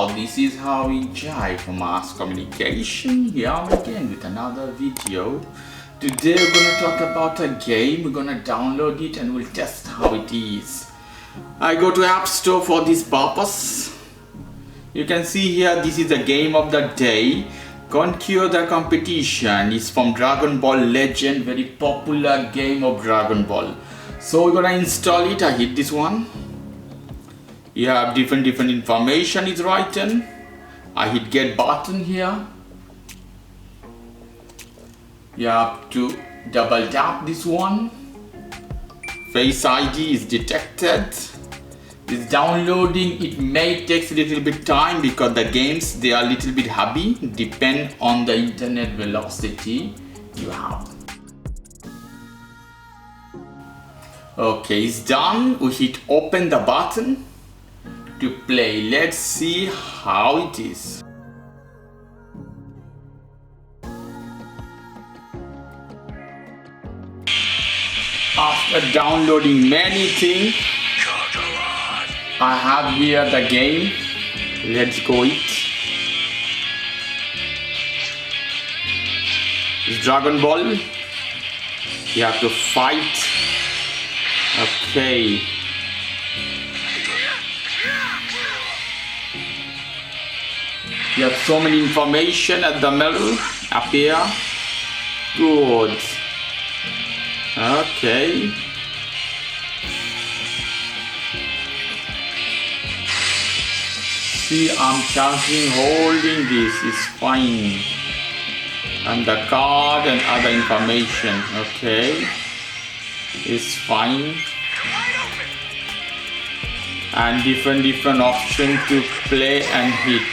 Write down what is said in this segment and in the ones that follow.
Hello, this is how we enjoy for mass communication. Here I'm again with another video. Today we're gonna talk about a game. We're gonna download it and we'll test how it is. I go to App Store for this purpose. You can see here this is the game of the day. Conquer the Competition is from Dragon Ball Legend, very popular game of Dragon Ball. So we're gonna install it. I hit this one. You have different information is written. I hit get button here. You have to double tap this one. Face ID is detected. It's downloading. It may take a little bit time because the games, they are a little bit heavy, depend on the internet velocity you have. Okay, it's done. We hit open the button to play. Let's see how it is. After downloading many things, I have here the game. Let's go it. It's Dragon Ball. You have to fight. Okay. You have so many information at the middle up here. Good. Okay. See, I'm charging, holding this is fine. And the card and other information. Okay. It's fine. And different options to play and hit.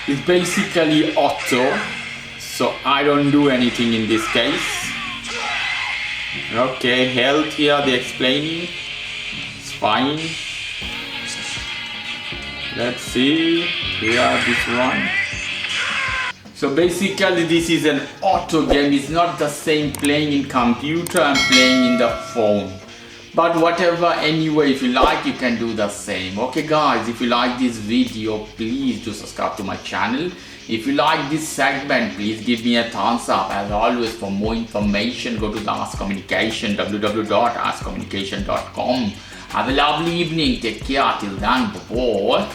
It's basically auto, so I don't do anything in this case. Okay, health here they're explaining. It's fine. Let's see. Here this one. So basically this is an auto game. It's not the same playing in computer and playing in the phone. But whatever, anyway, if you like, you can do the same. Okay guys, if you like this video, please do subscribe to my channel. If you like this segment, please give me a thumbs up. As always, for more information, go to the Ask Communication, www.askcommunication.com. Have a lovely evening. Take care. Till then, bye-bye.